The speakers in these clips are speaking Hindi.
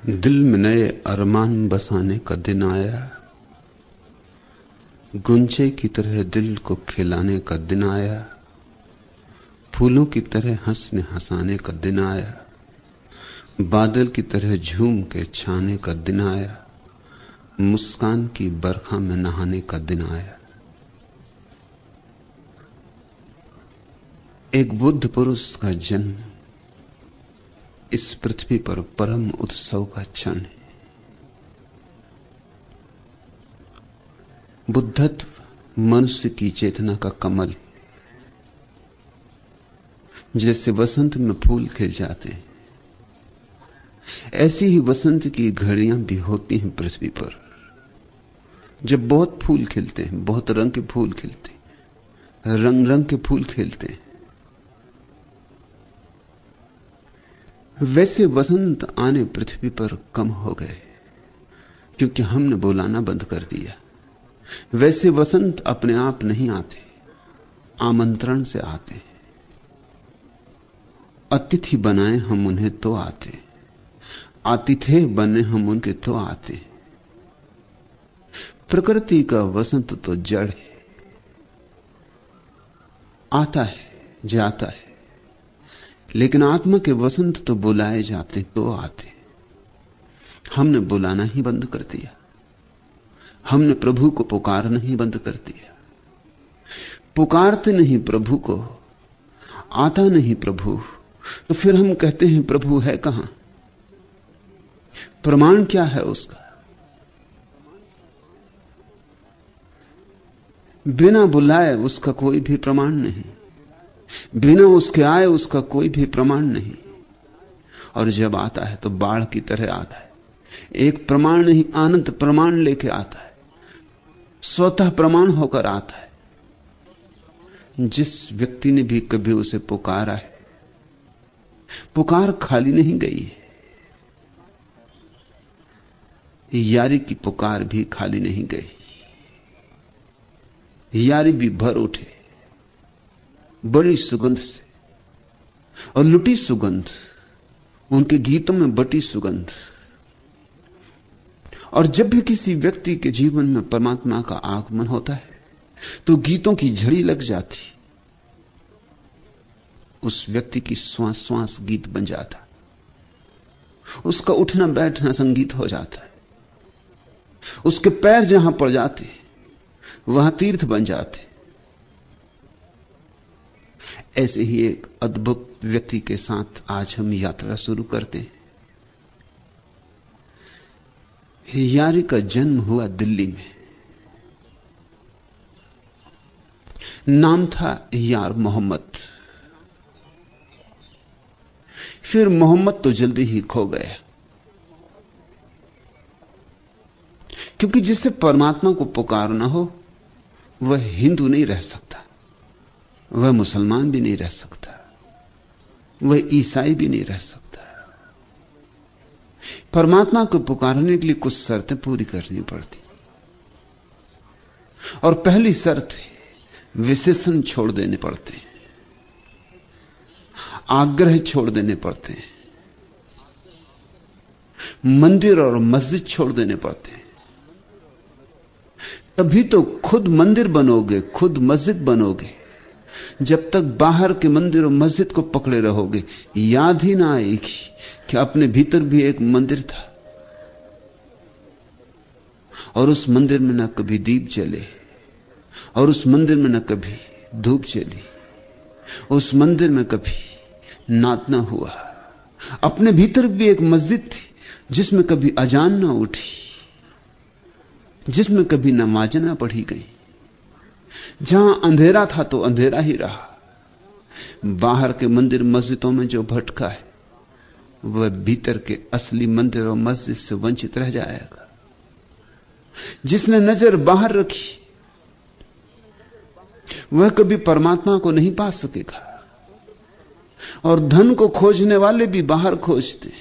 दिल में नए अरमान बसाने का दिन आया, गुंजे की तरह दिल को खिलाने का दिन आया, फूलों की तरह हंसने हंसाने का दिन आया, बादल की तरह झूम के छाने का दिन आया, मुस्कान की बरखा में नहाने का दिन आया। एक बुद्ध पुरुष का जन्म इस पृथ्वी पर परम उत्सव का क्षण है। बुद्धत्व मनुष्य की चेतना का कमल, जैसे वसंत में फूल खिल जाते हैं, ऐसी ही वसंत की घड़ियां भी होती हैं पृथ्वी पर, जब बहुत फूल खिलते हैं, बहुत रंग के फूल खिलते हैं, रंग रंग के फूल खिलते हैं। वैसे वसंत आने पृथ्वी पर कम हो गए क्योंकि हमने बुलाना बंद कर दिया। वैसे वसंत अपने आप नहीं आते, आमंत्रण से आते। अतिथि बनाए हम उन्हें तो आते, आतिथ्य बने हम उनके तो आते। प्रकृति का वसंत तो जड़ है, आता है जाता है, लेकिन आत्मा के वसंत तो बुलाए जाते तो आते। हमने बुलाना ही बंद कर दिया, हमने प्रभु को पुकारना ही बंद कर दिया। पुकारते नहीं प्रभु को, आता नहीं प्रभु, तो फिर हम कहते हैं प्रभु है कहां? प्रमाण क्या है उसका? बिना बुलाए उसका कोई भी प्रमाण नहीं, बिना उसके आए उसका कोई भी प्रमाण नहीं। और जब आता है तो बाढ़ की तरह आता है, एक प्रमाण नहीं अनंत प्रमाण लेके आता है, स्वतः प्रमाण होकर आता है। जिस व्यक्ति ने भी कभी उसे पुकारा है, पुकार खाली नहीं गई है, यारी की पुकार भी खाली नहीं गई, यारी भी भर उठे बड़ी सुगंध से, और लुटी सुगंध, उनके गीतों में बटी सुगंध। और जब भी किसी व्यक्ति के जीवन में परमात्मा का आगमन होता है तो गीतों की झड़ी लग जाती, उस व्यक्ति की श्वास श्वास गीत बन जाता, उसका उठना बैठना संगीत हो जाता है, उसके पैर जहां पड़ जाते वहां तीर्थ बन जाते। ऐसे ही एक अद्भुत व्यक्ति के साथ आज हम यात्रा शुरू करते हैं। यारी का जन्म हुआ दिल्ली में, नाम था यार मोहम्मद। फिर मोहम्मद तो जल्दी ही खो गया, क्योंकि जिससे परमात्मा को पुकारना हो वह हिंदू नहीं रह सकता, वह मुसलमान भी नहीं रह सकता, वह ईसाई भी नहीं रह सकता। परमात्मा को पुकारने के लिए कुछ शर्तें पूरी करनी पड़ती, और पहली शर्त है विशेषण छोड़ देने पड़ते हैं, आग्रह छोड़ देने पड़ते हैं, मंदिर और मस्जिद छोड़ देने पड़ते हैं। तभी तो खुद मंदिर बनोगे, खुद मस्जिद बनोगे। जब तक बाहर के मंदिर और मस्जिद को पकड़े रहोगे, याद ही ना आएगी कि अपने भीतर भी एक मंदिर था, और उस मंदिर में न कभी दीप जले, और उस मंदिर में न कभी धूप जली, उस मंदिर में कभी नाद ना हुआ। अपने भीतर भी एक मस्जिद थी जिसमें कभी अजान ना उठी, जिसमें कभी नमाज ना पढ़ी गई। जहां अंधेरा था तो अंधेरा ही रहा। बाहर के मंदिर मस्जिदों में जो भटका है वह भीतर के असली मंदिर और मस्जिद से वंचित रह जाएगा। जिसने नजर बाहर रखी वह कभी परमात्मा को नहीं पा सकेगा। और धन को खोजने वाले भी बाहर खोजते,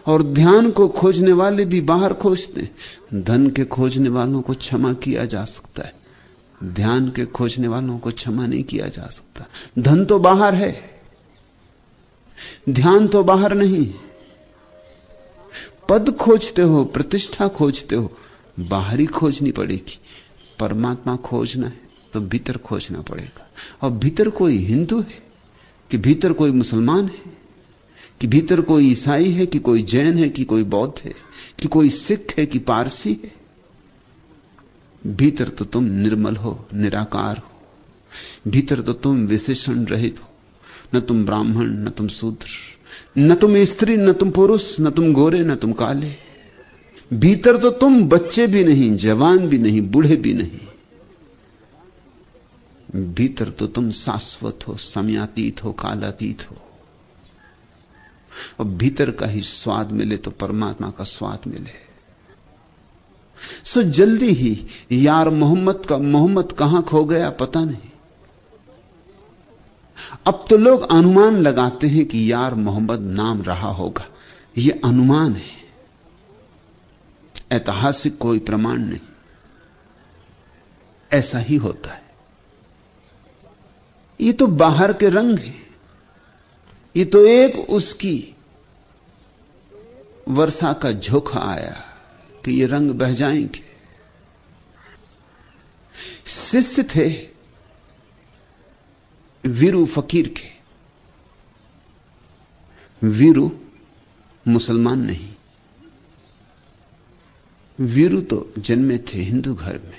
और ध्यान को खोजने वाले भी बाहर खोजते। धन के खोजने वालों को क्षमा किया जा सकता है, ध्यान के खोजने वालों को क्षमा नहीं किया जा सकता। धन तो बाहर है, ध्यान तो बाहर नहीं। पद खोजते हो, प्रतिष्ठा खोजते हो, बाहरी खोजनी पड़ेगी। परमात्मा खोजना है तो भीतर खोजना पड़ेगा। और भीतर कोई हिंदू है कि भीतर कोई मुसलमान है, कि भीतर कोई ईसाई है, कि कोई जैन है, कि कोई बौद्ध है, कि कोई सिख है, कि पारसी है। भीतर तो तुम निर्मल हो, निराकार हो। भीतर तो तुम विशेषण रहित हो। न तुम ब्राह्मण, न तुम शूद्र, न तुम स्त्री, न तुम पुरुष, न तुम गोरे, न तुम काले। भीतर तो तुम बच्चे भी नहीं, जवान भी नहीं, बूढ़े भी नहीं। भीतर तो तुम शाश्वत हो, समयातीत हो, कालातीत हो। और भीतर का ही स्वाद मिले तो परमात्मा का स्वाद मिले। सो जल्दी ही यार मोहम्मद का मोहम्मद कहां खो गया पता नहीं। अब तो लोग अनुमान लगाते हैं कि यार मोहम्मद नाम रहा होगा। यह अनुमान है, ऐतिहासिक कोई प्रमाण नहीं। ऐसा ही होता है। ये तो बाहर के रंग हैं। ये तो एक उसकी वर्षा का झोंका आया कि ये रंग बह जाएंगे। शिष्य थे वीरू फकीर के। वीरू मुसलमान नहीं। वीरू तो जन्मे थे हिंदू घर में,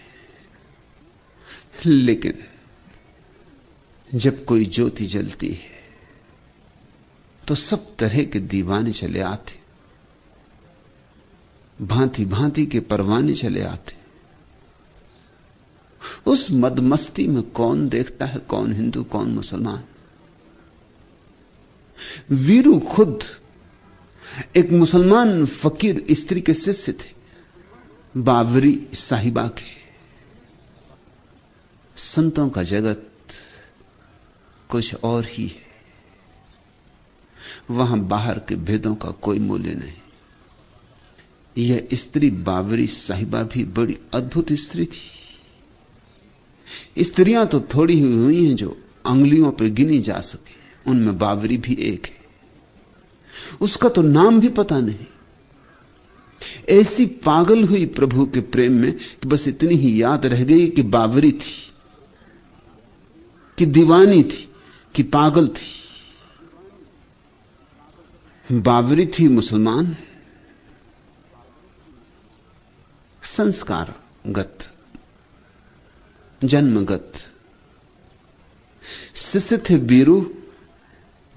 लेकिन जब कोई ज्योति जलती है तो सब तरह के दीवाने चले आते, भांति भांति के परवाने चले आते। उस मदमस्ती में कौन देखता है कौन हिंदू कौन मुसलमान। वीरू खुद एक मुसलमान फकीर स्त्री के शिष्य थे, बावरी साहिबा के। संतों का जगत कुछ और ही है। वहां बाहर के भेदों का कोई मूल्य नहीं। यह स्त्री बावरी साहिबा भी बड़ी अद्भुत स्त्री थी। स्त्रियां तो थोड़ी ही हुई हैं जो अंगुलियों पर गिनी जा सके, उनमें बावरी भी एक है। उसका तो नाम भी पता नहीं। ऐसी पागल हुई प्रभु के प्रेम में कि बस इतनी ही याद रह गई कि बावरी थी, कि दीवानी थी, कि पागल थी। बावरी थी मुसलमान, संस्कारगत, जन्मगत। शिष्य थे वीरू,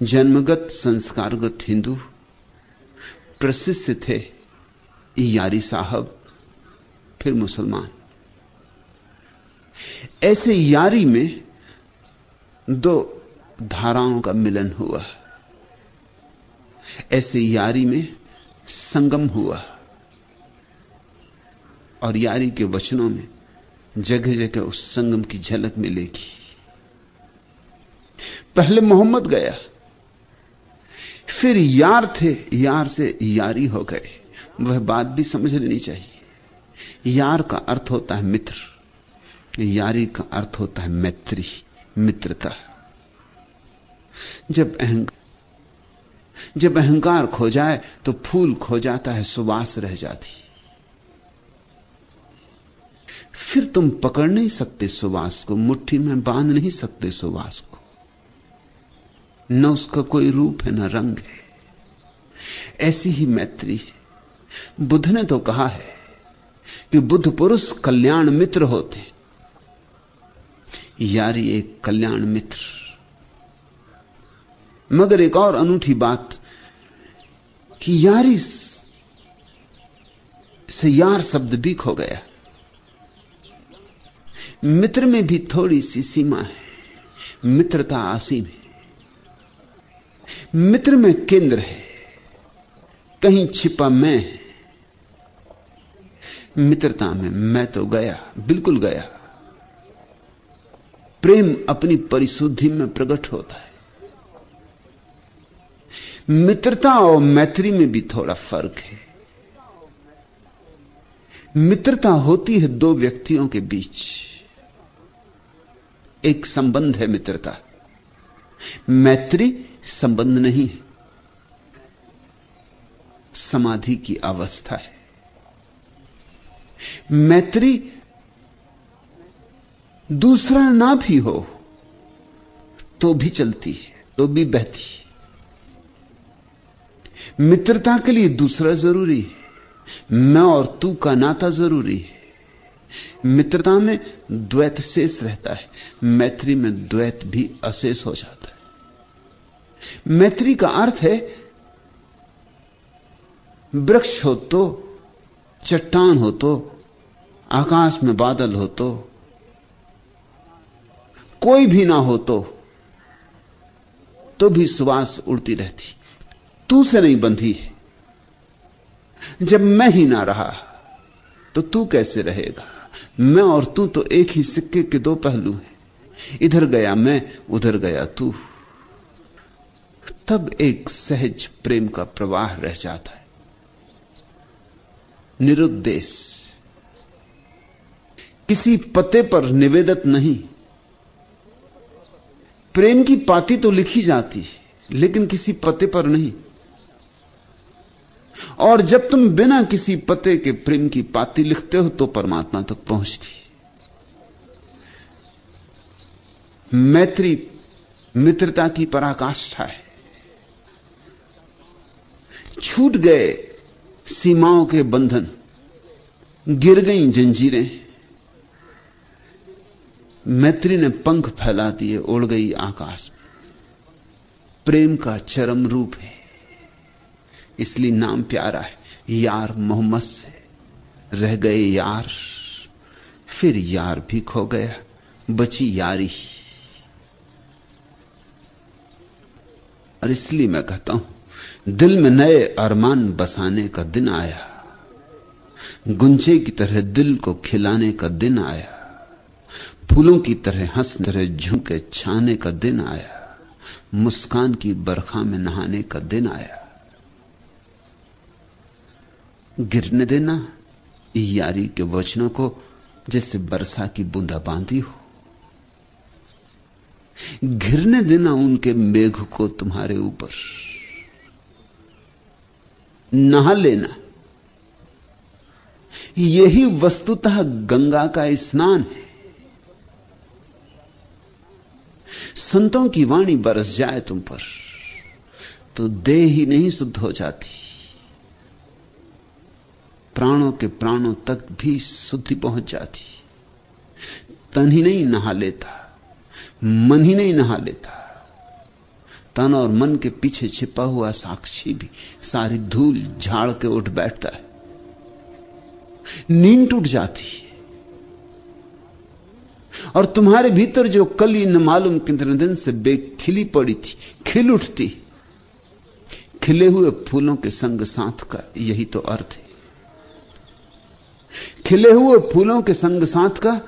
जन्मगत संस्कारगत हिंदू। प्रशिष्य थे यारी साहब, फिर मुसलमान। ऐसे यारी में दो धाराओं का मिलन हुआ। ऐसे यारी में संगम हुआ। और यारी के वचनों में जगह जगह उस संगम की झलक मिलेगी। पहले मोहम्मद गया, फिर यार थे, यार से यारी हो गए। वह बात भी समझ लेनी चाहिए। यार का अर्थ होता है मित्र, यारी का अर्थ होता है मैत्री, मित्रता। जब अहंकार खो जाए तो फूल खो जाता है, सुवास रह जाती। फिर तुम पकड़ नहीं सकते सुवास को, मुट्ठी में बांध नहीं सकते सुवास को। न उसका कोई रूप है न रंग है। ऐसी ही मैत्री है। बुद्ध ने तो कहा है कि बुद्ध पुरुष कल्याण मित्र होते। यारी एक कल्याण मित्र। मगर एक और अनूठी बात कि यारी से यार शब्द भी खो गया। मित्र में भी थोड़ी सी सीमा है, मित्रता असीम है। मित्र में केंद्र है, कहीं छिपा मैं है। मित्रता में मैं तो गया, बिल्कुल गया। प्रेम अपनी परिशुद्धि में प्रकट होता है। मित्रता और मैत्री में भी थोड़ा फर्क है। मित्रता होती है दो व्यक्तियों के बीच, एक संबंध है मित्रता। मैत्री संबंध नहीं है। समाधि की अवस्था है। मैत्री दूसरा ना भी हो तो भी चलती है, तो भी बहती है। मित्रता के लिए दूसरा जरूरी है, मैं और तू का नाता जरूरी है। मित्रता में द्वैत शेष रहता है, मैत्री में द्वैत भी अशेष हो जाता है। मैत्री का अर्थ है वृक्ष हो तो, चट्टान हो तो, आकाश में बादल हो तो, कोई भी ना हो तो भी सुवास उड़ती रहती। तू से नहीं बंधी है। जब मैं ही ना रहा तो तू कैसे रहेगा? मैं और तू तो एक ही सिक्के के दो पहलू हैं। इधर गया मैं, उधर गया तू। तब एक सहज प्रेम का प्रवाह रह जाता है, निरुद्देश, किसी पते पर निवेदित नहीं। प्रेम की पाती तो लिखी जाती लेकिन किसी पते पर नहीं। और जब तुम बिना किसी पते के प्रेम की पाती लिखते हो तो परमात्मा तक पहुंचती। मैत्री मित्रता की पराकाष्ठा है। छूट गए सीमाओं के बंधन, गिर गई जंजीरें, मैत्री ने पंख फैला दिए, उड़ गई आकाश में। प्रेम का चरम रूप है, इसलिए नाम प्यारा है। यार मोहम्मद से रह गए यार, फिर यार भी खो गया, बची यारी। और इसलिए मैं कहता हूं, दिल में नए अरमान बसाने का दिन आया, गुंजे की तरह दिल को खिलाने का दिन आया, फूलों की तरह हंस तरह झुके छाने का दिन आया, मुस्कान की बरखा में नहाने का दिन आया। गिरने देना यारी के वचनों को जैसे वर्षा की बूंदा बांदी हो। गिरने देना उनके मेघ को तुम्हारे ऊपर। नहा लेना, यही वस्तुतः गंगा का स्नान है। संतों की वाणी बरस जाए तुम पर तो देह ही नहीं शुद्ध हो जाती, प्राणों के प्राणों तक भी शुद्धि पहुंच जाती। तन ही नहीं नहा लेता, मन ही नहीं नहा लेता, तन और मन के पीछे छिपा हुआ साक्षी भी सारी धूल झाड़ के उठ बैठता है। नींद टूट जाती है और तुम्हारे भीतर जो कली न मालूम कितने दिन से बेखिली पड़ी थी, खिल उठती। खिले हुए फूलों के संग साथ का यही तो अर्थ है। खिले हुए फूलों के संग साथ का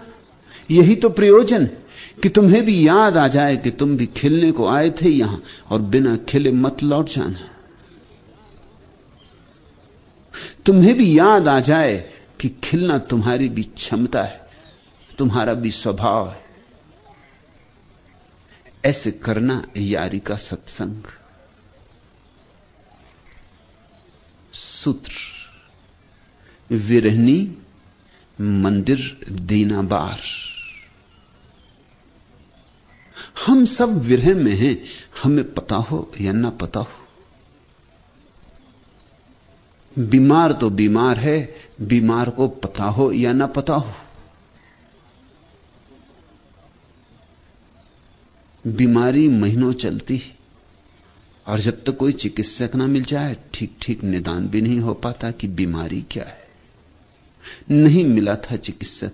यही तो प्रयोजन, कि तुम्हें भी याद आ जाए कि तुम भी खिलने को आए थे यहां, और बिना खिले मत लौट जाना। तुम्हें भी याद आ जाए कि खिलना तुम्हारी भी क्षमता है, तुम्हारा भी स्वभाव है। ऐसे करना यारी का सत्संग। सूत्र, विरहनी मंदिर दीना बार। हम सब विरह में हैं, हमें पता हो या ना पता हो। बीमार तो बीमार है, बीमार को पता हो या ना पता हो। बीमारी महीनों चलती और जब तक कोई चिकित्सक ना मिल जाए ठीक ठीक निदान भी नहीं हो पाता कि बीमारी क्या है। नहीं मिला था चिकित्सक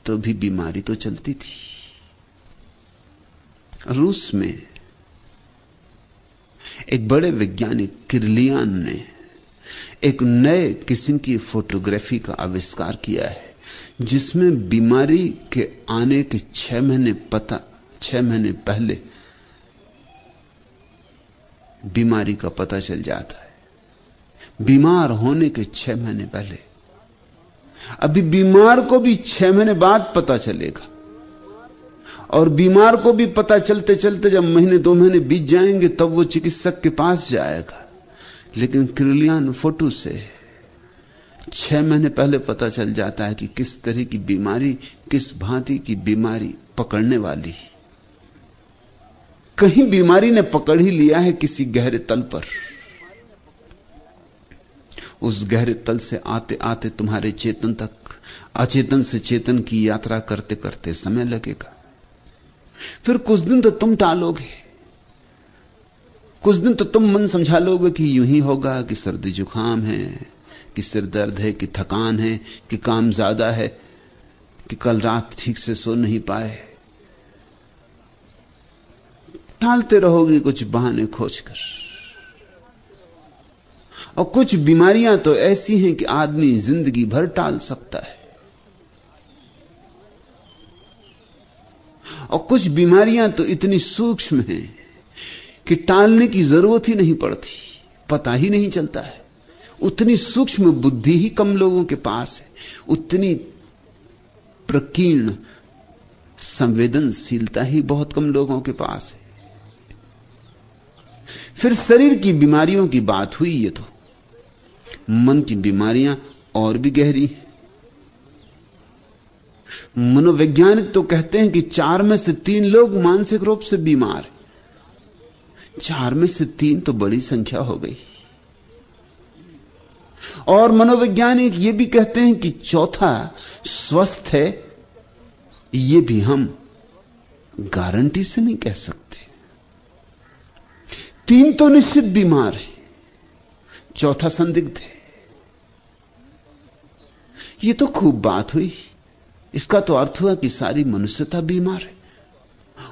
तो भी बीमारी तो चलती थी। रूस में एक बड़े वैज्ञानिक किरलियान ने एक नए किस्म की फोटोग्राफी का आविष्कार किया है, जिसमें बीमारी के आने के 6 महीने पहले बीमारी का पता चल जाता है। बीमार होने के 6 महीने पहले। अभी बीमार को भी 6 महीने बाद पता चलेगा, और बीमार को भी पता चलते चलते जब महीने 2 महीने बीत जाएंगे तब वो चिकित्सक के पास जाएगा लेकिन क्रिलियन फोटो से 6 महीने पहले पता चल जाता है कि किस तरह की बीमारी, किस भांति की बीमारी पकड़ने वाली। कहीं बीमारी ने पकड़ ही लिया है किसी गहरे तल पर। उस गहरे तल से आते आते तुम्हारे चेतन तक, अचेतन से चेतन की यात्रा करते करते समय लगेगा। फिर कुछ दिन तो तुम टालोगे, कुछ दिन तो तुम मन समझा लोगे कि यूं ही होगा, कि सर्दी जुकाम है, कि सिर दर्द है, कि थकान है, कि काम ज्यादा है, कि कल रात ठीक से सो नहीं पाए। टालते रहोगे कुछ बहाने खोजकर। और कुछ बीमारियां तो ऐसी हैं कि आदमी जिंदगी भर टाल सकता है, और कुछ बीमारियां तो इतनी सूक्ष्म हैं कि टालने की जरूरत ही नहीं पड़ती, पता ही नहीं चलता है। उतनी सूक्ष्म बुद्धि ही कम लोगों के पास है, उतनी प्रकीर्ण संवेदनशीलता ही बहुत कम लोगों के पास है। फिर शरीर की बीमारियों की बात हुई, ये तो मन की बीमारियां और भी गहरी हैं। मनोवैज्ञानिक तो कहते हैं कि 4 में से 3 लोग मानसिक रूप से बीमार हैं। 4 में से 3 तो बड़ी संख्या हो गई। और मनोवैज्ञानिक ये भी कहते हैं कि चौथा स्वस्थ है। ये भी हम गारंटी से नहीं कह सकते। 3 तो निश्चित बीमार है, चौथा संदिग्ध है। ये तो खूब बात हुई। इसका तो अर्थ हुआ कि सारी मनुष्यता बीमार है,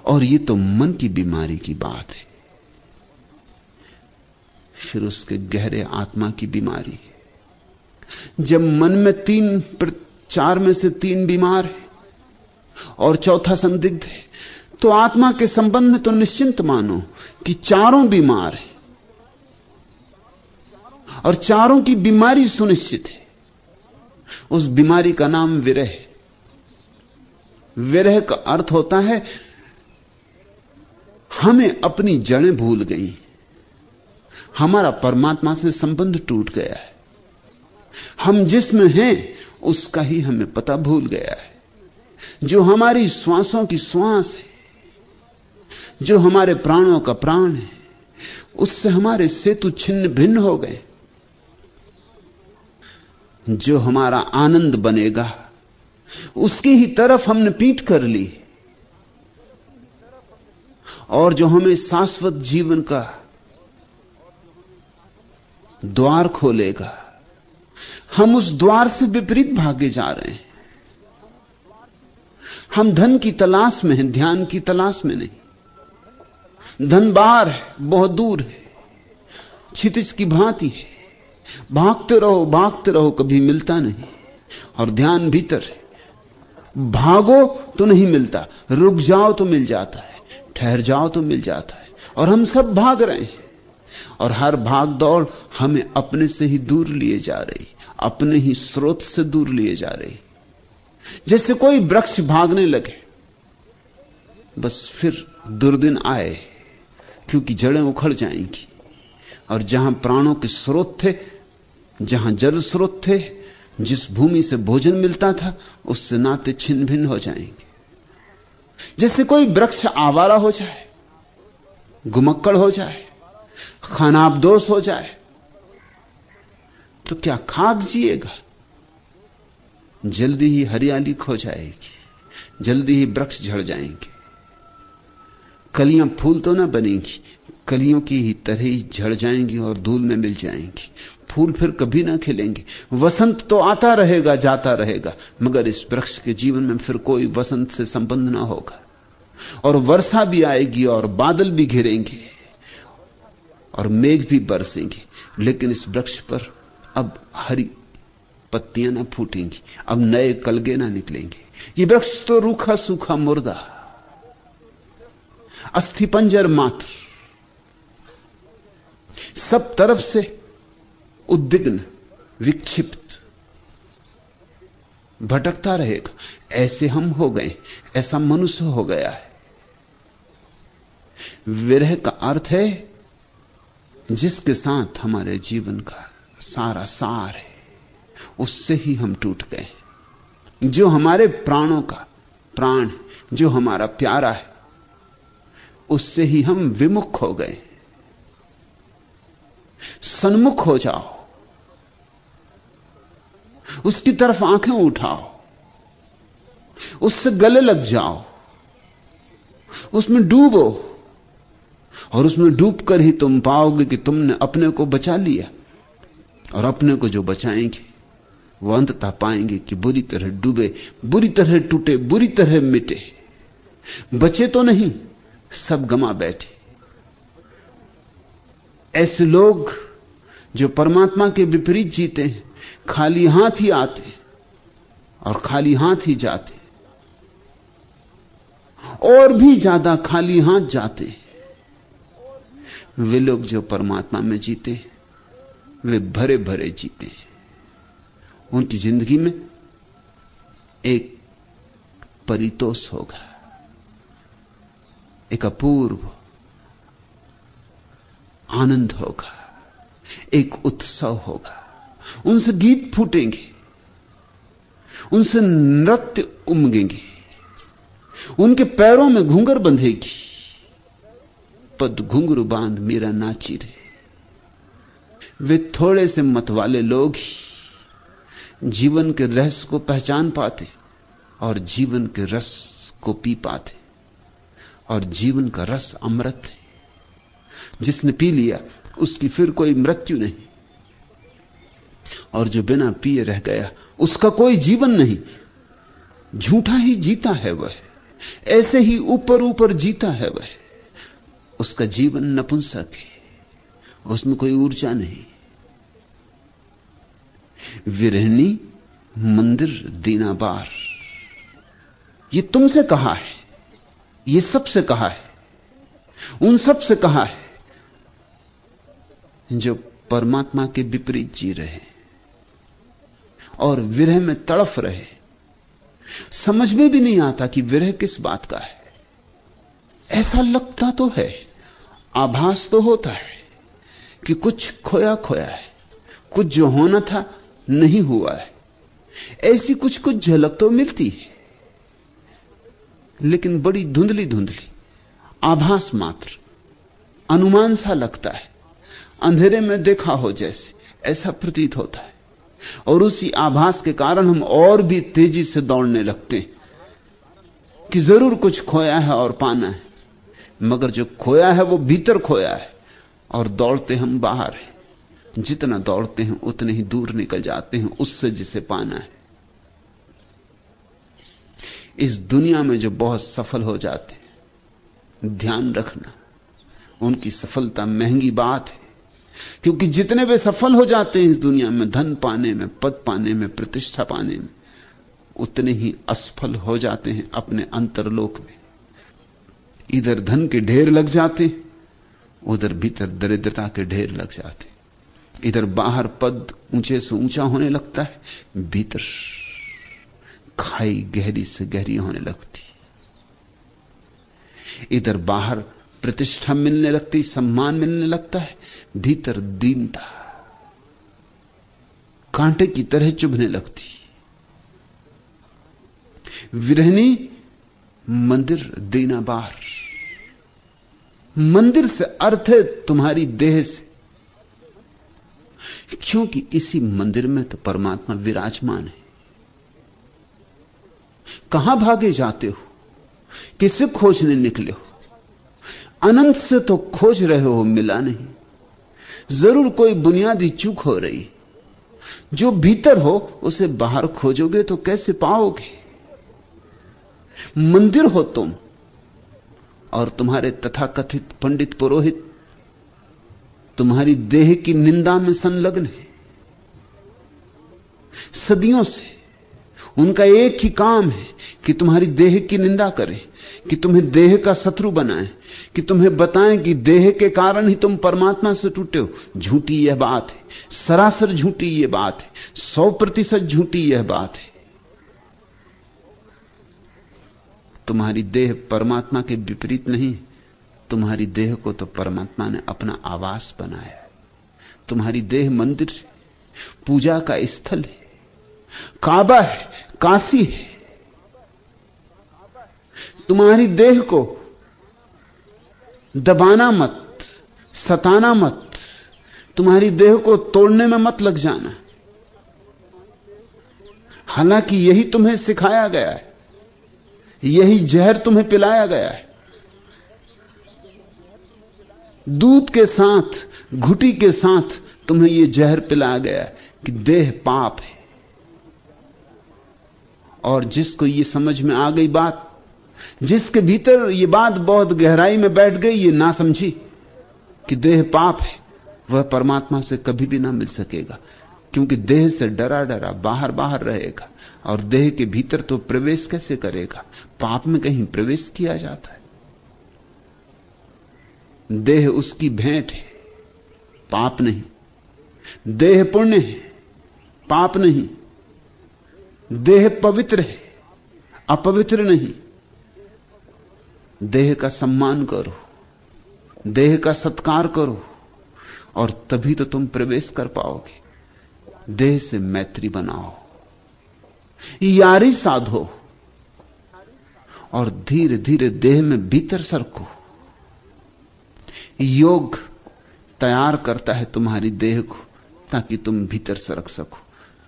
और ये तो मन की बीमारी की बात है। फिर उसके गहरे आत्मा की बीमारी है। जब मन में 4 में से 3 बीमार है और चौथा संदिग्ध है, तो आत्मा के संबंध में तो निश्चिंत मानो कि चारों बीमार हैं और चारों की बीमारी सुनिश्चित है। उस बीमारी का नाम विरह। विरह का अर्थ होता है हमें अपनी जड़ें भूल गई, हमारा परमात्मा से संबंध टूट गया है, हम जिसमें हैं उसका ही हमें पता भूल गया है। जो हमारी श्वासों की श्वास है, जो हमारे प्राणों का प्राण है, उससे हमारे सेतु छिन्न भिन्न हो गए। जो हमारा आनंद बनेगा उसकी ही तरफ हमने पीठ कर ली, और जो हमें शाश्वत जीवन का द्वार खोलेगा, हम उस द्वार से विपरीत भागे जा रहे हैं। हम धन की तलाश में हैं, ध्यान की तलाश में नहीं। धन बाहर है, बहुत दूर है, क्षितिज की भांति है। भागते रहो, कभी मिलता नहीं। और ध्यान भीतर है, भागो तो नहीं मिलता, रुक जाओ तो मिल जाता है, ठहर जाओ तो मिल जाता है। और हम सब भाग रहे हैं, और हर भाग दौड़ हमें अपने से ही दूर लिए जा रही, अपने ही स्रोत से दूर लिए जा रही। जैसे कोई वृक्ष भागने लगे, बस फिर दुर्दिन आए, क्योंकि जड़ें उखड़ जाएंगी। और जहां प्राणों के स्रोत थे, जहां जल स्रोत थे, जिस भूमि से भोजन मिलता था, उससे नाते छिन्न भिन्न हो जाएंगे। जैसे कोई वृक्ष आवारा हो जाए, गुमक्कड़ हो जाए, खानाबदोश हो जाए, तो क्या खाक जिएगा? जल्दी ही हरियाली खो जाएगी, जल्दी ही वृक्ष झड़ जाएंगे। कलियां फूल तो ना बनेंगी, कलियों की ही तरह ही झड़ जाएंगी और धूल में मिल जाएंगी। फूल फिर कभी ना खिलेंगे। वसंत तो आता रहेगा, जाता रहेगा, मगर इस वृक्ष के जीवन में फिर कोई वसंत से संबंध ना होगा। और वर्षा भी आएगी और बादल भी घिरेंगे और मेघ भी बरसेंगे, लेकिन इस वृक्ष पर अब हरी पत्तियां ना फूटेंगी, अब नए कलगे ना निकलेंगे। ये वृक्ष तो रूखा सूखा मुर्दा, अस्थिपंजर मात्र, सब तरफ से उद्विग्न, विक्षिप्त, भटकता रहेगा। ऐसे हम हो गए, ऐसा मनुष्य हो गया है। विरह का अर्थ है जिसके साथ हमारे जीवन का सारा सार है, उससे ही हम टूट गए। जो हमारे प्राणों का प्राण, जो हमारा प्यारा है, उससे ही हम विमुख हो गए। सन्मुख हो जाओ, उसकी तरफ आंखें उठाओ, उससे गले लग जाओ, उसमें डूबो, और उसमें डूबकर ही तुम पाओगे कि तुमने अपने को बचा लिया। और अपने को जो बचाएंगे वो अंततः पाएंगे कि बुरी तरह डूबे, बुरी तरह टूटे, बुरी तरह मिटे, बचे तो नहीं, सब गमा बैठे। ऐसे लोग जो परमात्मा के विपरीत जीते हैं, खाली हाथ ही आते और खाली हाथ ही जाते, और भी ज्यादा खाली हाथ जाते। वे लोग जो परमात्मा में जीते हैं, वे भरे भरे जीते हैं। उनकी जिंदगी में एक परितोष होगा, एक अपूर्व आनंद होगा, एक उत्सव होगा। उनसे गीत फूटेंगे, उनसे नृत्य उमगेंगे, उनके पैरों में घुंघर बंधेगी। पद घुंघरू बांध मीरा नाची रे। वे थोड़े से मत वाले लोग ही जीवन के रहस्य को पहचान पाते और जीवन के रस को पी पाते। और जीवन का रस अमृत है, जिसने पी लिया उसकी फिर कोई मृत्यु नहीं, और जो बिना पिए रह गया उसका कोई जीवन नहीं। झूठा ही जीता है वह, ऐसे ही ऊपर ऊपर जीता है वह। उसका जीवन नपुंसक है, उसमें कोई ऊर्जा नहीं। विरहनी मंदिर दीनाबार, ये तुमसे कहा है, ये सबसे कहा है, उन सबसे कहा है जो परमात्मा के विपरीत जी रहे और विरह में तड़फ रहे। समझ में भी नहीं आता कि विरह किस बात का है। ऐसा लगता तो है, आभास तो होता है कि कुछ खोया खोया है, कुछ जो होना था नहीं हुआ है। ऐसी कुछ कुछ झलक तो मिलती है, लेकिन बड़ी धुंधली धुंधली, आभास मात्र, अनुमान सा लगता है, अंधेरे में देखा हो जैसे, ऐसा प्रतीत होता है। और उसी आभास के कारण हम और भी तेजी से दौड़ने लगते हैं कि जरूर कुछ खोया है और पाना है, मगर जो खोया है वो भीतर खोया है, और दौड़ते हम बाहर हैं। जितना दौड़ते हैं उतने ही दूर निकल जाते हैं उससे जिसे पाना है। इस दुनिया में जो बहुत सफल हो जाते हैं, ध्यान रखना, उनकी सफलता महंगी बात है, क्योंकि जितने वे सफल हो जाते हैं इस दुनिया में, धन पाने में, पद पाने में, प्रतिष्ठा पाने में, उतने ही असफल हो जाते हैं अपने अंतरलोक में। इधर धन के ढेर लग जाते, उधर भीतर दरिद्रता के ढेर लग जाते। इधर बाहर पद ऊंचे से ऊंचा होने लगता है, भीतर खाई गहरी से गहरी होने लगती। इधर बाहर प्रतिष्ठा मिलने लगती, सम्मान मिलने लगता है, भीतर दीनता कांटे की तरह चुभने लगती। विरहनी मंदिर दीनाबार, मंदिर से अर्थ है तुम्हारी देह से, क्योंकि इसी मंदिर में तो परमात्मा विराजमान है। कहां भागे जाते हो, किसे खोजने निकले हो? अनंत से तो खोज रहे हो, मिला नहीं। जरूर कोई बुनियादी चूक हो रही। जो भीतर हो उसे बाहर खोजोगे तो कैसे पाओगे? मंदिर हो तुम, और तुम्हारे तथाकथित पंडित पुरोहित तुम्हारी देह की निंदा में संलग्न है। सदियों से उनका एक ही काम है कि तुम्हारी देह की निंदा करें, कि तुम्हें देह का शत्रु बनाएं, कि तुम्हें बताएं कि देह के कारण ही तुम परमात्मा से टूटे हो। झूठी यह बात है, सरासर झूठी यह बात है, 100% झूठी यह बात है। तुम्हारी देह परमात्मा के विपरीत नहीं, तुम्हारी देह को तो परमात्मा ने अपना आवास बनाया है। तुम्हारी देह मंदिर है, पूजा का स्थल है, काबा है, काशी है। तुम्हारी देह को दबाना मत, सताना मत, तुम्हारी देह को तोड़ने में मत लग जाना। हालांकि यही तुम्हें सिखाया गया है, यही जहर तुम्हें पिलाया गया है। दूध के साथ, घुटी के साथ तुम्हें यह जहर पिलाया गया है कि देह पाप है। और जिसको यह समझ में आ गई बात, जिसके भीतर यह बात बहुत गहराई में बैठ गई, ये ना समझी कि देह पाप है, वह परमात्मा से कभी भी ना मिल सकेगा। क्योंकि देह से डरा डरा बाहर बाहर रहेगा, और देह के भीतर तो प्रवेश कैसे करेगा? पाप में कहीं प्रवेश किया जाता है? देह उसकी भेंट है, पाप नहीं। देह पुण्य है, पाप नहीं। देह पवित्र है, अपवित्र नहीं। देह का सम्मान करो, देह का सत्कार करो, और तभी तो तुम प्रवेश कर पाओगे। देह से मैत्री बनाओ, यारी साधो, और धीरे धीरे देह में भीतर सरको। योग तैयार करता है तुम्हारी देह को, ताकि तुम भीतर सरक सको।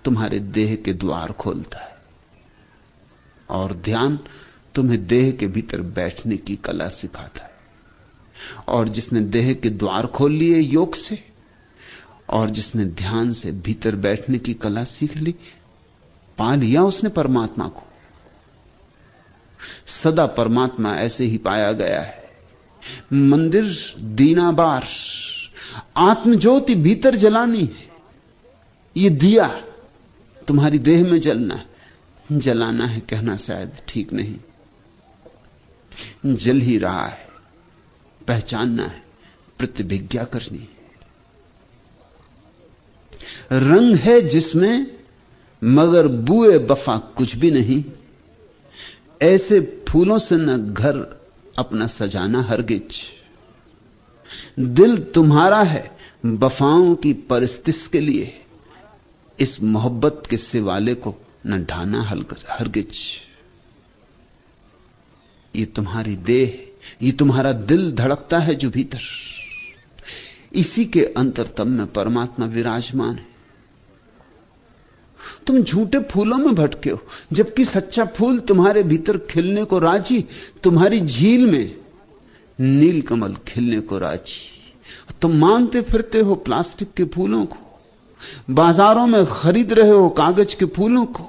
तुम्हारे देह के द्वार खोलता है, और ध्यान तुम्हें देह के भीतर बैठने की कला सिखाता है। और जिसने देह के द्वार खोल लिए योग से, और जिसने ध्यान से भीतर बैठने की कला सीख ली, पा लिया उसने परमात्मा को। सदा परमात्मा ऐसे ही पाया गया है। मंदिर दीनाबार, आत्मज्योति भीतर जलानी है। ये दिया तुम्हारी देह में जलना है। जलाना है कहना शायद ठीक नहीं, जल ही रहा है। पहचानना है, प्रतिभिज्ञा करनी है। रंग है जिसमें मगर बुए वफा कुछ भी नहीं। ऐसे फूलों से न घर अपना सजाना हरगिज। दिल तुम्हारा है वफाओं की परिस्थिति के लिए, इस मोहब्बत के सिवाले को न ढाना हरगिज। ये तुम्हारी देह, ये तुम्हारा दिल धड़कता है जो भीतर, इसी के अंतरतम में परमात्मा विराजमान है। तुम झूठे फूलों में भटके हो, जबकि सच्चा फूल तुम्हारे भीतर खिलने को राजी। तुम्हारी झील में नीलकमल खिलने को राजी। तुम मांगते फिरते हो प्लास्टिक के फूलों को, बाजारों में खरीद रहे हो कागज के फूलों को।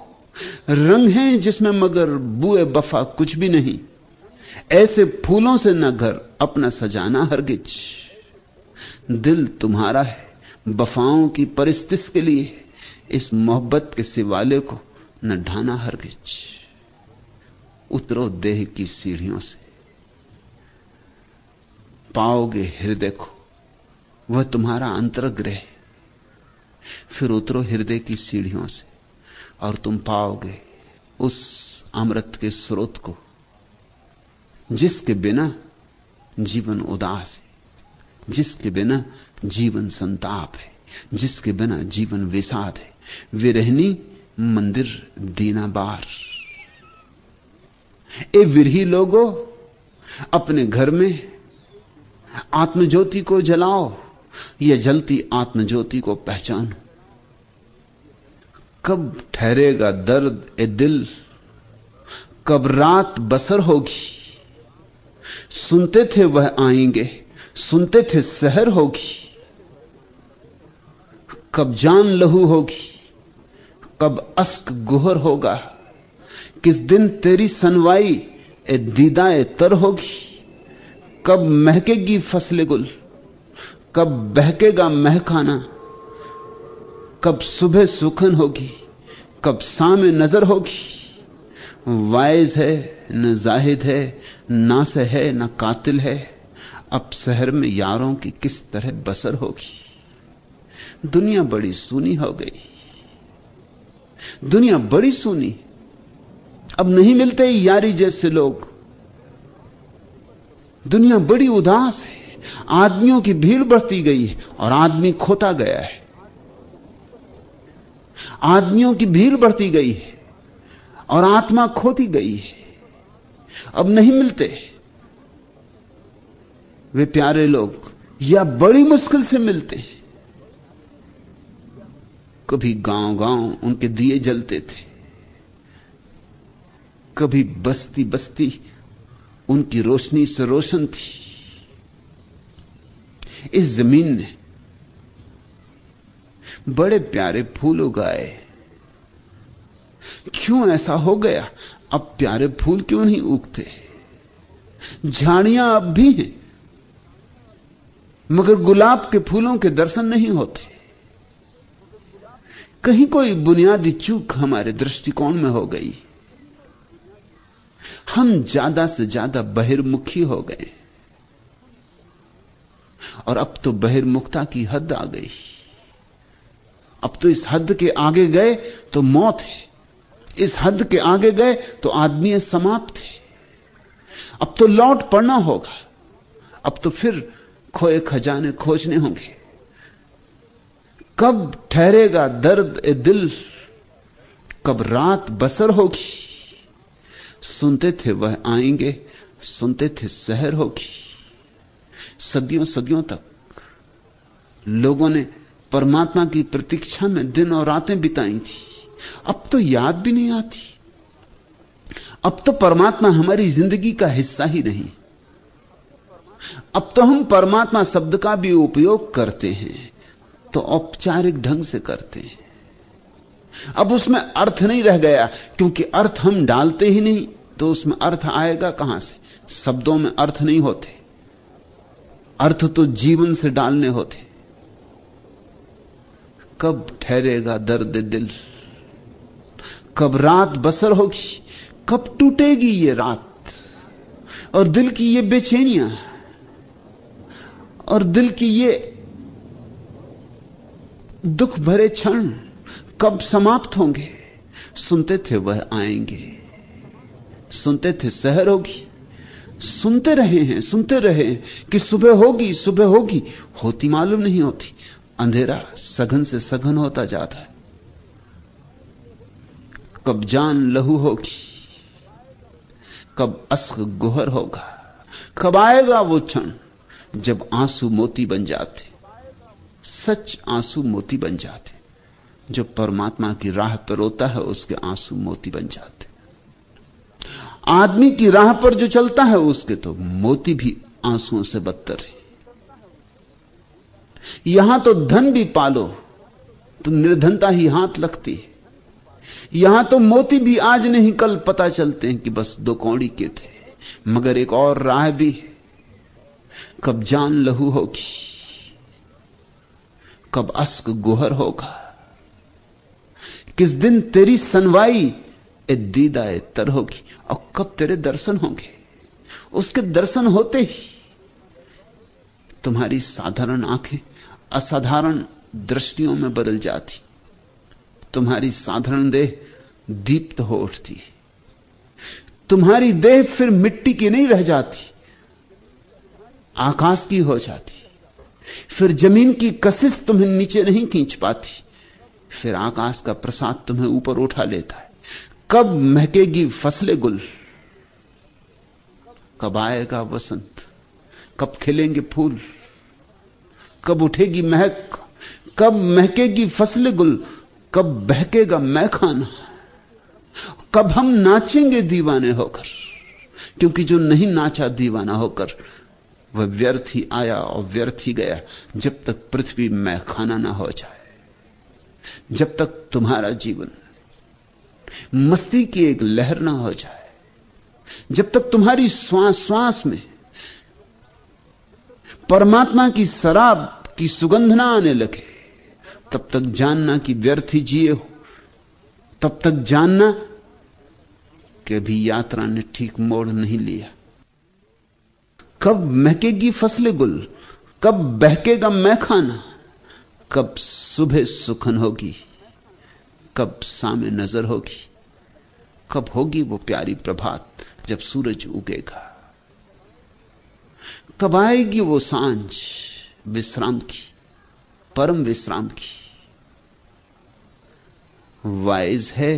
रंग हैं जिसमें मगर बुए वफा कुछ भी नहीं। ऐसे फूलों से न घर अपना सजाना हरगिज। दिल तुम्हारा है वफाओं की परिस्थिति के लिए, इस मोहब्बत के सिवाले को न ढाना हरगिज। उतरो देह की सीढ़ियों से, पाओगे हृदय को, वह तुम्हारा अंतर्गृह। फिर उतरो हृदय की सीढ़ियों से और तुम पाओगे उस अमृत के स्रोत को, जिसके बिना जीवन उदास है, जिसके बिना जीवन संताप है, जिसके बिना जीवन विषाद है। विरहनी मंदिर दीनाबार। ए विरही लोगो, अपने घर में आत्मज्योति को जलाओ, या जलती आत्मज्योति को पहचानो। कब ठहरेगा दर्द ए दिल, कब रात बसर होगी। सुनते थे वह आएंगे, सुनते थे सहर होगी। कब जान लहू होगी, कब अश्क गुहर होगा। किस दिन तेरी सनवाई ए दीदाए तर होगी। कब महकेगी फसले गुल, कब बहकेगा महखाना। कब सुबह सुखन होगी, कब सामे नजर होगी। वाइज है न जाहिद है, ना से है न कातिल है। अब शहर में यारों की किस तरह बसर होगी। दुनिया बड़ी सूनी हो गई, दुनिया बड़ी सूनी। अब नहीं मिलते यारी जैसे लोग। दुनिया बड़ी उदास है, आदमियों की भीड़ बढ़ती गई है और आदमी खोता गया है। आदमियों की भीड़ बढ़ती गई है और आत्मा खोती गई है। अब नहीं मिलते वे प्यारे लोग, या बड़ी मुश्किल से मिलते हैं। कभी गांव गांव उनके दिए जलते थे, कभी बस्ती बस्ती उनकी रोशनी से रोशन थी। इस जमीन ने बड़े प्यारे फूल उगाए। क्यों ऐसा हो गया? अब प्यारे फूल क्यों नहीं उगते? झाड़ियां अब भी हैं, मगर गुलाब के फूलों के दर्शन नहीं होते। कहीं कोई बुनियादी चूक हमारे दृष्टिकोण में हो गई। हम ज्यादा से ज्यादा बहिर्मुखी हो गए और अब तो बहिर्मुखता की हद आ गई। अब तो इस हद के आगे गए तो मौत है, इस हद के आगे गए तो आदमी समाप्त है। अब तो लौट पड़ना होगा, अब तो फिर खोए खजाने खोजने होंगे। कब ठहरेगा दर्द ए दिल, कब रात बसर होगी। सुनते थे वह आएंगे, सुनते थे सहर होगी। सदियों सदियों तक लोगों ने परमात्मा की प्रतीक्षा में दिन और रातें बिताई थी। अब तो याद भी नहीं आती। अब तो परमात्मा हमारी जिंदगी का हिस्सा ही नहीं। अब तो हम परमात्मा शब्द का भी उपयोग करते हैं तो औपचारिक ढंग से करते हैं। अब उसमें अर्थ नहीं रह गया, क्योंकि अर्थ हम डालते ही नहीं, तो उसमें अर्थ आएगा कहां से? शब्दों में अर्थ नहीं होते, अर्थ तो जीवन से डालने होते। कब ठहरेगा दर्द दिल, कब रात बसर होगी, कब टूटेगी ये रात और दिल की ये बेचैनियां और दिल की ये दुख भरे क्षण कब समाप्त होंगे? सुनते थे वह आएंगे, सुनते थे सहर होगी। सुनते रहे हैं कि सुबह होगी, सुबह होगी, होती मालूम नहीं होती। अंधेरा सघन से सघन होता जाता है। कब जान लहू होगी, कब अश्क गुहर होगा, कब आएगा वो क्षण जब आंसू मोती बन जाते, सच आंसू मोती बन जाते। जो परमात्मा की राह पर रोता है उसके आंसू मोती बन जाते। आदमी की राह पर जो चलता है उसके तो मोती भी आंसुओं से बदतर है। यहां तो धन भी पालो तो निर्धनता ही हाथ लगती है। यहां तो मोती भी आज नहीं कल पता चलते हैं कि बस 2 कौड़ी के थे। मगर एक और राह भी है, कब जान लहू होगी, कब अश्क गुहर होगा। किस दिन तेरी सनवाई ए दीदा ए तर होगी, और कब तेरे दर्शन होंगे। उसके दर्शन होते ही तुम्हारी साधारण आंखें असाधारण दृष्टियों में बदल जाती, तुम्हारी साधारण देह दीप्त हो उठती, तुम्हारी देह फिर मिट्टी की नहीं रह जाती, आकाश की हो जाती। फिर जमीन की कशिश तुम्हें नीचे नहीं खींच पाती, फिर आकाश का प्रसाद तुम्हें ऊपर उठा लेता है। कब महकेगी फसले गुल, कब आएगा वसंत, कब खिलेंगे फूल, कब उठेगी महक, कब महकेगी फसले गुल, कब बहकेगा मैखाना, कब हम नाचेंगे दीवाने होकर। क्योंकि जो नहीं नाचा दीवाना होकर वह व्यर्थ ही आया और व्यर्थ ही गया। जब तक पृथ्वी मैखाना ना हो जाए, जब तक तुम्हारा जीवन मस्ती की एक लहर ना हो जाए, जब तक तुम्हारी श्वास श्वास में परमात्मा की शराब की सुगंध ना आने लगे, तब तक जानना कि व्यर्थ ही जिए हो। तब तक जानना कि अभी यात्रा ने ठीक मोड़ नहीं लिया। कब महकेगी फसले गुल, कब बहकेगा मैखाना, कब सुबह सुखन होगी, कब सामे नजर होगी, कब होगी वो प्यारी प्रभात जब सूरज उगेगा। कब आएगी वो सांझ विश्राम की, परम विश्राम की। वाइज है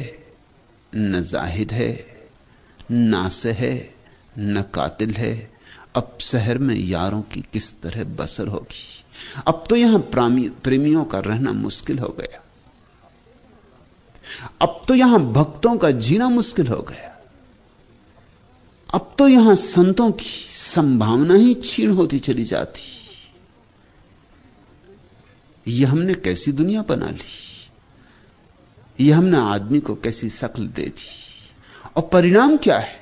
न जाहिद है, नासे है न कातिल है, अब शहर में यारों की किस तरह बसर होगी। अब तो यहां प्रेमियों का रहना मुश्किल हो गया, अब तो यहां भक्तों का जीना मुश्किल हो गया, अब तो यहां संतों की संभावना ही क्षीण होती चली जाती। यह हमने कैसी दुनिया बना ली, यह हमने आदमी को कैसी शक्ल दे दी। और परिणाम क्या है?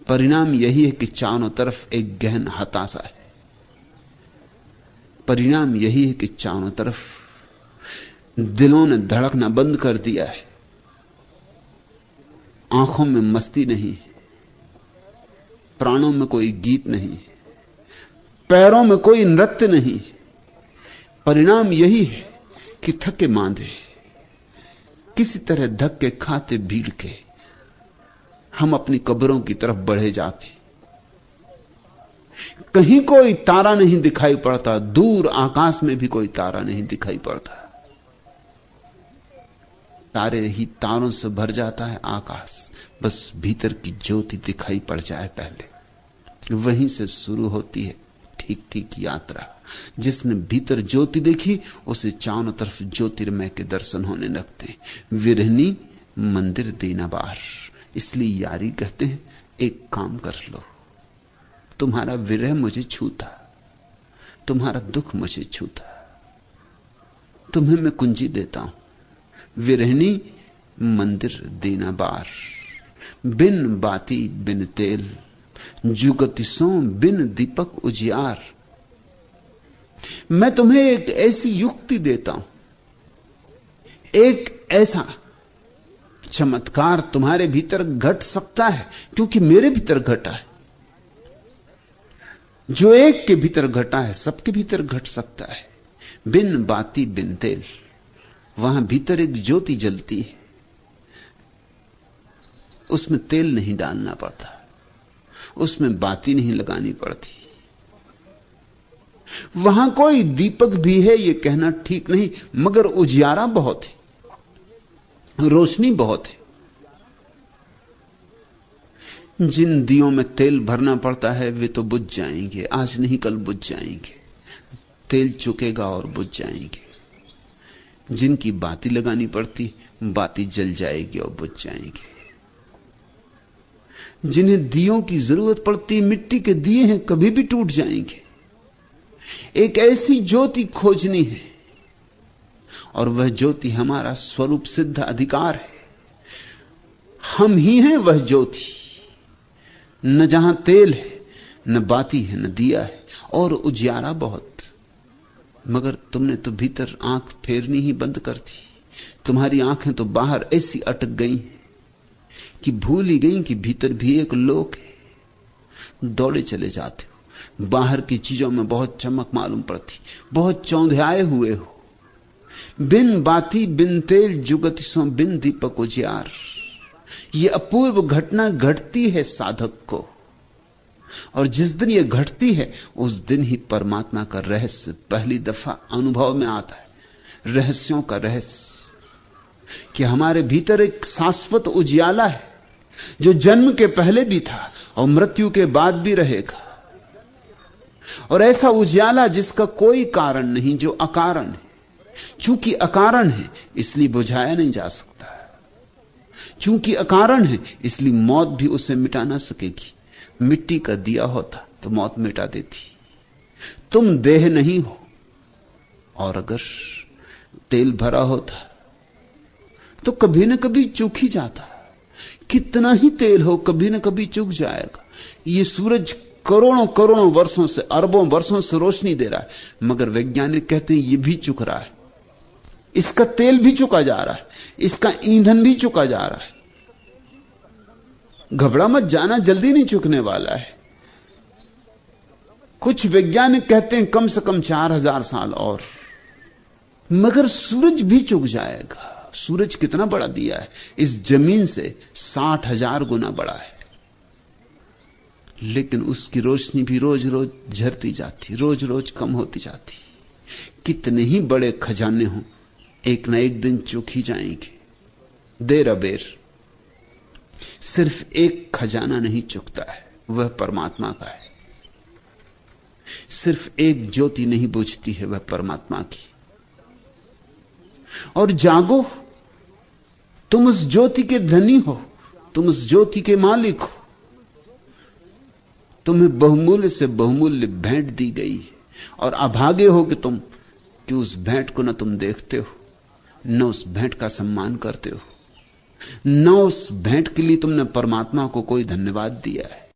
परिणाम यही है कि चारों तरफ एक गहन हताशा है। परिणाम यही है कि चारों तरफ दिलों ने धड़कना बंद कर दिया है, आंखों में मस्ती नहीं, प्राणों में कोई गीत नहीं, पैरों में कोई नृत्य नहीं। परिणाम यही है कि थके मांदे किसी तरह धक्के खाते भीड़ के हम अपनी कब्रों की तरफ बढ़े जाते। कहीं कोई तारा नहीं दिखाई पड़ता, दूर आकाश में भी कोई तारा नहीं दिखाई पड़ता। तारे ही तारों से भर जाता है आकाश, बस भीतर की ज्योति दिखाई पड़ जाए पहले। वहीं से शुरू होती है ठीक ठीक यात्रा। जिसने भीतर ज्योति देखी उसे चारों तरफ ज्योतिर्मय के दर्शन होने लगते हैं। विरहनी मंदिर दीना बार, इसलिए यारी कहते हैं एक काम कर लो, तुम्हारा विरह मुझे छूता, तुम्हारा दुख मुझे छूता, तुम्हें मैं कुंजी देता हूं। विरहनी मंदिर दीना बार, बिन बाती बिन तेल, जुगतिसों बिन दीपक उजियार। मैं तुम्हें एक ऐसी युक्ति देता हूं, एक ऐसा चमत्कार तुम्हारे भीतर घट सकता है, क्योंकि मेरे भीतर घटा है। जो एक के भीतर घटा है सबके भीतर घट सकता है। बिन बाती बिन तेल, वहां भीतर एक ज्योति जलती है, उसमें तेल नहीं डालना पड़ता, उसमें बाती नहीं लगानी पड़ती। वहां कोई दीपक भी है यह कहना ठीक नहीं, मगर उजियारा बहुत है, रोशनी बहुत है। जिन दियों में तेल भरना पड़ता है वे तो बुझ जाएंगे, आज नहीं कल बुझ जाएंगे, तेल चुकेगा और बुझ जाएंगे। जिनकी बाती लगानी पड़ती, बाती जल जाएगी और बुझ जाएंगे। जिन्हें दियों की जरूरत पड़ती, मिट्टी के दिए हैं, कभी भी टूट जाएंगे। एक ऐसी ज्योति खोजनी है, और वह ज्योति हमारा स्वरूप सिद्ध अधिकार है। हम ही हैं वह ज्योति। न जहां तेल है, न बाती है, न दिया है, और उजियारा बहुत। मगर तुमने तो भीतर आंख फेरनी ही बंद कर दी। तुम्हारी आंखें तो बाहर ऐसी अटक गई कि भूल ही गई कि भीतर भी एक लोक है। दौड़े चले जाते हो, बाहर की चीजों में बहुत चमक मालूम पड़ती, बहुत चौंधियाए हुए हो। बिन बाती बिन तेल, जुगतिसों बिन दीपक उजियार। यह अपूर्व घटना घटती है साधक को, और जिस दिन यह घटती है उस दिन ही परमात्मा का रहस्य पहली दफा अनुभव में आता है। रहस्यों का रहस्य कि हमारे भीतर एक शाश्वत उजियाला है, जो जन्म के पहले भी था और मृत्यु के बाद भी रहेगा। और ऐसा उजियाला जिसका कोई कारण नहीं, जो अकारण है। चूंकि अकारण है इसलिए बुझाया नहीं जा सकता, चूंकि अकारण है इसलिए मौत भी उसे मिटा ना सकेगी। मिट्टी का दिया होता तो मौत मिटा देती। तुम देह नहीं हो, और अगर तेल भरा होता तो कभी न कभी चूक ही जाता। कितना ही तेल हो, कभी न कभी चूक जाएगा। ये सूरज करोड़ों करोड़ों वर्षों से, अरबों वर्षों से रोशनी दे रहा है, मगर वैज्ञानिक कहते हैं ये भी चुक रहा है, इसका तेल भी चुका जा रहा है, इसका ईंधन भी चुका जा रहा है। घबरा मत जाना, जल्दी नहीं चुकने वाला है। कुछ वैज्ञानिक कहते हैं कम से कम 4000 साल और, मगर सूरज भी चुक जाएगा। सूरज कितना बड़ा दिया है, इस जमीन से 60,000 गुना बड़ा है। लेकिन उसकी रोशनी भी रोज रोज झरती जाती, रोज रोज कम होती जाती। कितने ही बड़े खजाने हों, एक ना एक दिन चुक ही जाएंगे, देर अबेर। सिर्फ एक खजाना नहीं चुकता है, वह परमात्मा का है। सिर्फ एक ज्योति नहीं बुझती है, वह परमात्मा की। और जागो, तुम उस ज्योति के धनी हो, तुम उस ज्योति के मालिक हो। तुम्हें बहुमूल्य से बहुमूल्य भेंट दी गई, और अभागे हो कि तुम कि उस भेंट को न तुम देखते हो, न उस भेंट का सम्मान करते हो, न उस भेंट के लिए तुमने परमात्मा को कोई धन्यवाद दिया है।